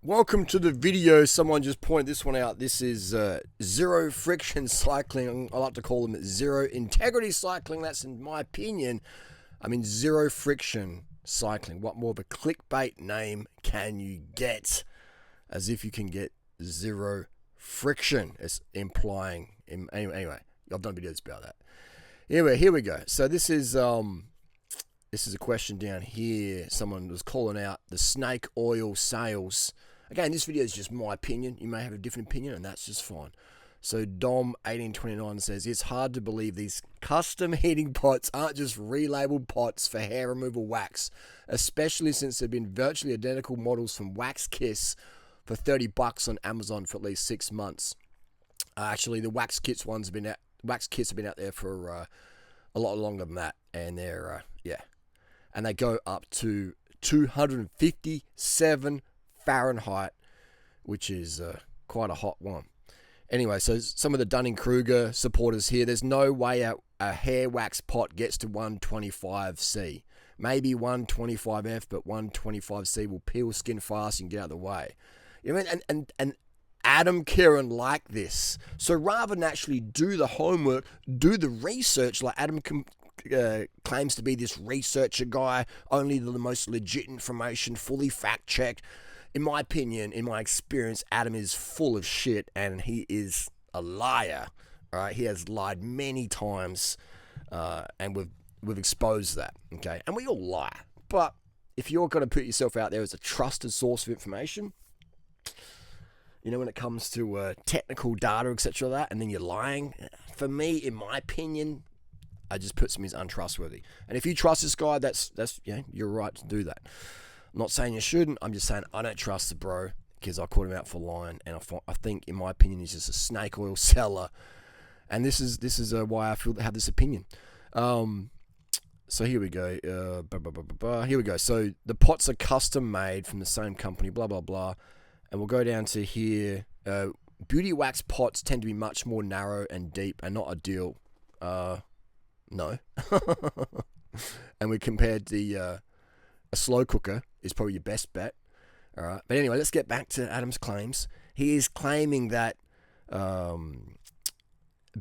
Welcome to the video. Someone just pointed this one out. This is zero friction cycling. I like to call them zero integrity cycling. That's in my opinion. I mean, zero friction cycling. What more of a clickbait name can you get? As if you can get zero friction. It's implying. Anyway, I've done videos about that. Anyway, here we go. So this is a question down here. Someone was calling out the snake oil sales. Again, this video is just my opinion. You may have a different opinion, and that's just fine. So Dom1829 says, it's hard to believe these custom heating pots aren't just relabeled pots for hair removal wax, especially since there have been virtually identical models from Wax Kiss for $30 on Amazon for at least 6 months. Actually, the Wax Kiss have been out there for a lot longer than that, and they're and they go up to 257 Fahrenheit, which is quite a hot one. Anyway, so some of the Dunning-Kruger supporters here, there's no way a hair wax pot gets to 125C. Maybe 125F, but 125C will peel skin fast and get out of the way. You know what I mean? And Adam Kieran like this. So rather than actually do the homework, do the research like Adam claims to be this researcher guy, only the most legit information, fully fact-checked. In my opinion, in my experience, Adam is full of shit and he is a liar. All right, he has lied many times, and we've exposed that. Okay, and we all lie. But if you're going to put yourself out there as a trusted source of information, you know, when it comes to technical data, etc., that, and then you're lying, for me, in my opinion, I just put some as untrustworthy. And if you trust this guy, that's you're right to do that. I'm not saying you shouldn't. I'm just saying I don't trust the bro because I caught him out for lying, and I think, in my opinion, he's just a snake oil seller. And this is why I have this opinion. So here we go. Here we go. So the pots are custom made from the same company. Blah blah blah. And we'll go down to here. Beauty wax pots tend to be much more narrow and deep, and not ideal. No. And we compared a slow cooker is probably your best bet. All right. But anyway, let's get back to Adam's claims. He is claiming that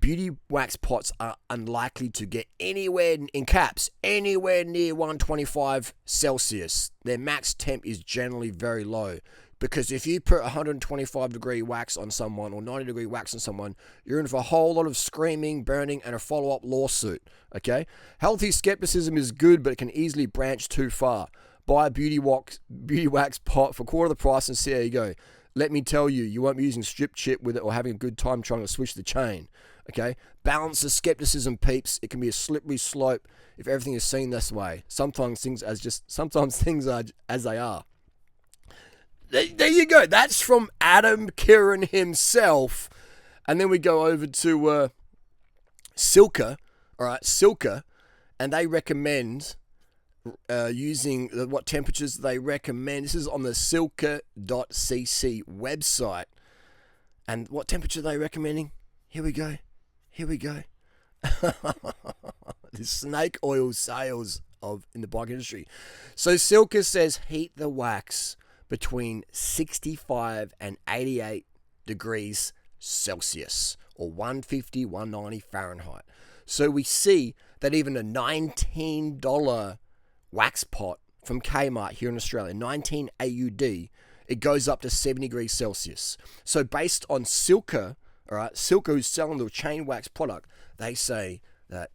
beauty wax pots are unlikely to get anywhere, in caps, anywhere near 125 Celsius. Their max temp is generally very low. Because if you put 125 degree wax on someone or 90 degree wax on someone, you're in for a whole lot of screaming, burning, and a follow-up lawsuit. Okay? Healthy skepticism is good, but it can easily branch too far. Buy a beauty wax pot for a quarter of the price and see how you go. Let me tell you, you won't be using strip chip with it or having a good time trying to switch the chain. Okay? Balance the skepticism, peeps. It can be a slippery slope if everything is seen this way. Sometimes things are as they are. There you go. That's from Adam Kieran himself. And then we go over to Silka. All right, Silka. And they recommend using what temperatures they recommend. This is on the silka.cc website. And what temperature are they recommending? Here we go. The snake oil sales in the bike industry. So Silka says heat the wax between 65 and 88 degrees Celsius, or 150, 190 Fahrenheit. So we see that even a $19 wax pot from Kmart here in Australia, 19 AUD, it goes up to 70 degrees Celsius. So based on Silka, all right, Silka, who's selling the chain wax product, they say that,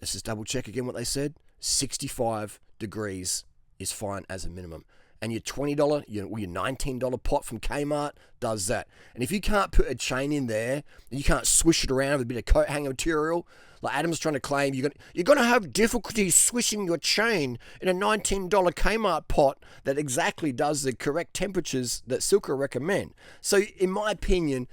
let's just double check again what they said, 65 degrees is fine as a minimum. And your $20, your $19 pot from Kmart does that. And if you can't put a chain in there, and you can't swish it around with a bit of coat hanger material, like Adam's trying to claim, you're going to have difficulty swishing your chain in a $19 Kmart pot that exactly does the correct temperatures that Silka recommend. So in my opinion,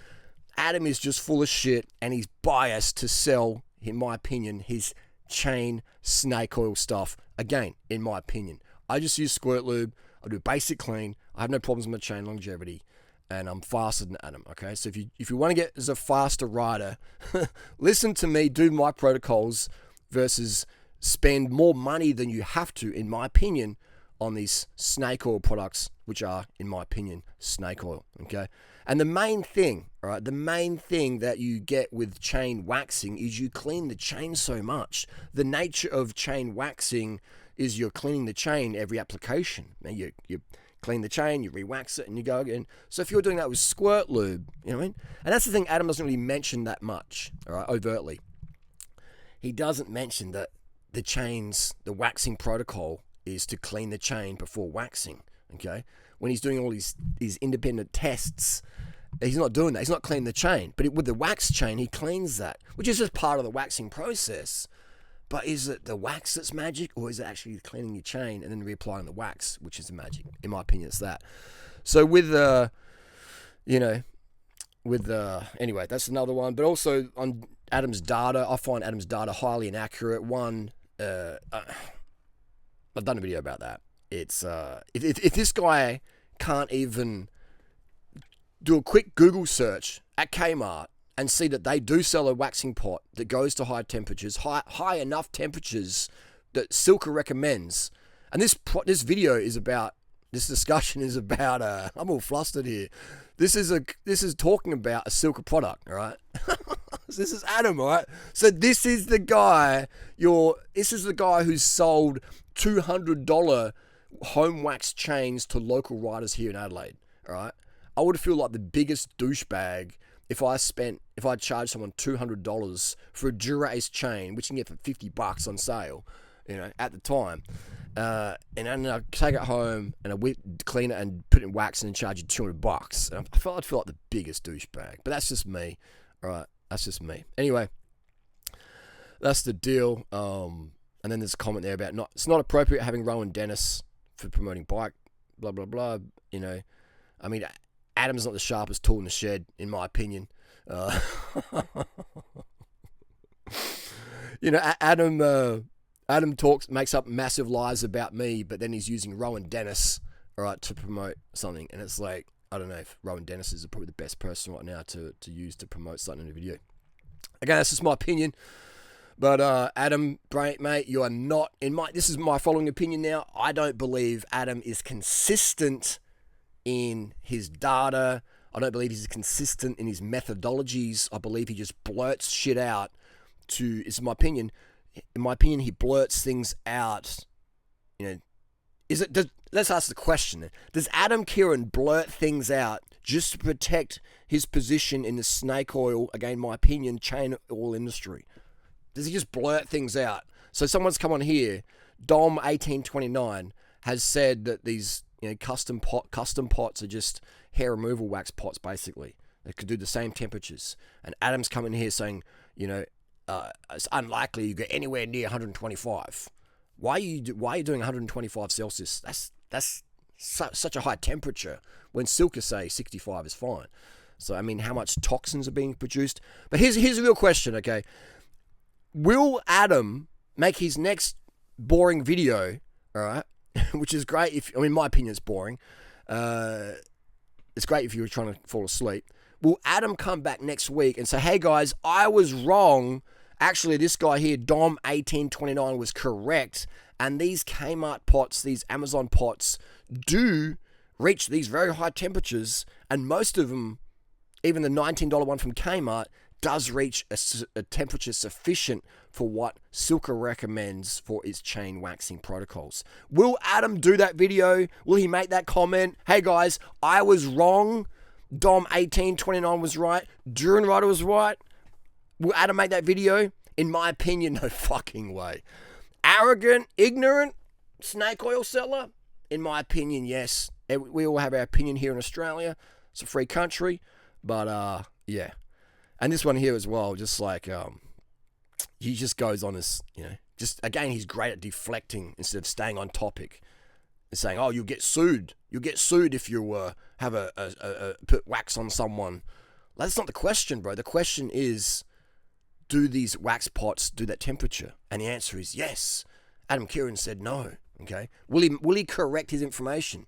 Adam is just full of shit, and he's biased to sell, in my opinion, his chain snake oil stuff. Again, in my opinion. I just use squirt lube. I do basic clean. I have no problems with my chain longevity, and I'm faster than Adam. Okay, so if you want to get as a faster rider, listen to me. Do my protocols versus spend more money than you have to. In my opinion, on these snake oil products, which are, in my opinion, snake oil. Okay, and the main thing, all right, the main thing that you get with chain waxing is you clean the chain so much. The nature of chain waxing is you're cleaning the chain every application. Now you clean the chain, you re-wax it, and you go again. So if you're doing that with squirt lube, you know what I mean? And that's the thing Adam doesn't really mention that much, all right, overtly. He doesn't mention that the waxing protocol is to clean the chain before waxing, okay? When he's doing all these independent tests, he's not doing that. He's not cleaning the chain. But with the wax chain, he cleans that, which is just part of the waxing process. But is it the wax that's magic, or is it actually cleaning your chain and then reapplying the wax, which is the magic? In my opinion, it's that. So anyway, that's another one. But also on Adam's data, I find Adam's data highly inaccurate. One, I've done a video about that. It's if this guy can't even do a quick Google search at Kmart and see that they do sell a waxing pot that goes to high temperatures, high enough temperatures that Silka recommends. And this discussion is about, I'm all flustered here. This is talking about a Silka product, all right? This is Adam, all right? So this is the guy who's sold $200 home wax chains to local riders here in Adelaide, all right? I would feel like the biggest douchebag if I charged someone $200 for a Dura-Ace chain, which you can get for $50 on sale, you know, at the time. And then I take it home and I clean it and put it in wax and then charge you $200. And I'd feel like the biggest douchebag. But that's just me. All right, that's just me. Anyway, that's the deal. And then there's a comment there about it's not appropriate having Rowan Dennis for promoting bike, blah, blah, blah. You know, I mean, Adam's not the sharpest tool in the shed, in my opinion. You know, Adam makes up massive lies about me, but then he's using Rowan Dennis, all right, to promote something. And it's like, I don't know if Rowan Dennis is probably the best person right now to use to promote something in a video. Again, that's just my opinion. But Adam, mate, you are not this is my following opinion now. I don't believe Adam is consistent in his data. I don't believe he's consistent in his methodologies. I believe he just blurts shit out it's my opinion. In my opinion, he blurts things out. You know, let's ask the question. Does Adam Kieran blurt things out just to protect his position in the snake oil, again, my opinion, chain oil industry? Does he just blurt things out? So someone's come on here, Dom1829, has said that these custom pots are just hair removal wax pots, basically. They could do the same temperatures. And Adam's coming here saying, it's unlikely you get anywhere near 125. Why are you doing 125 Celsius? That's such a high temperature when Silka say 65 is fine. So I mean, how much toxins are being produced? But here's a real question, okay? Will Adam make his next boring video, all right? Which is great in my opinion, it's boring. It's great if you were trying to fall asleep. Will Adam come back next week and say, hey guys, I was wrong. Actually, this guy here, Dom1829, was correct. And these Kmart pots, these Amazon pots, do reach these very high temperatures. And most of them, even the $19 one from Kmart, does reach a temperature sufficient for what Silka recommends for its chain waxing protocols. Will Adam do that video? Will he make that comment? Hey guys, I was wrong. Dom1829 was right. Durianrider was right. Will Adam make that video? In my opinion, no fucking way. Arrogant, ignorant, snake oil seller? In my opinion, yes. We all have our opinion here in Australia. It's a free country. But, yeah. And this one here as well, just like, he just goes on this, just, again, he's great at deflecting instead of staying on topic. And saying, oh, you'll get sued. You'll get sued if you have put wax on someone. That's not the question, bro. The question is, do these wax pots do that temperature? And the answer is yes. Adam Kieran said no. Okay. Will he correct his information?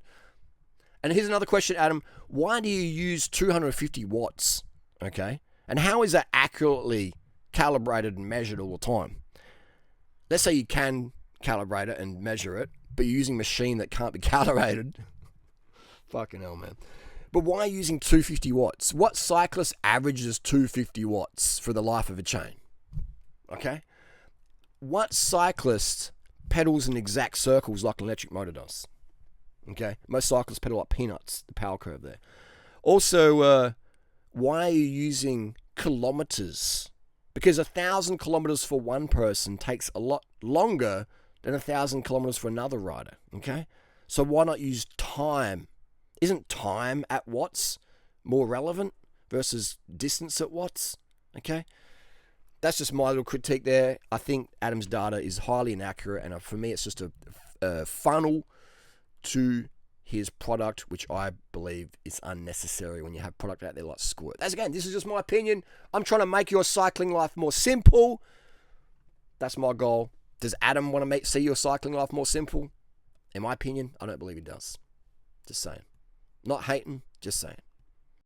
And here's another question, Adam. Why do you use 250 watts? Okay. And how is that accurately calibrated and measured all the time? Let's say you can calibrate it and measure it, but you're using a machine that can't be calibrated. Fucking hell, man. But why using 250 watts? What cyclist averages 250 watts for the life of a chain? Okay? What cyclist pedals in exact circles like an electric motor does? Okay? Most cyclists pedal like peanuts, the power curve there. Also, why are you using kilometers? Because 1,000 kilometers for one person takes a lot longer than 1,000 kilometers for another rider. Okay? So why not use time? Isn't time at watts more relevant versus distance at watts? Okay? That's just my little critique there. I think Adam's data is highly inaccurate, and for me, it's just a funnel to his product, which I believe is unnecessary when you have product out there like Squirt. This is just my opinion. I'm trying to make your cycling life more simple. That's my goal. Does Adam want to see your cycling life more simple? In my opinion, I don't believe he does. Just saying. Not hating, just saying.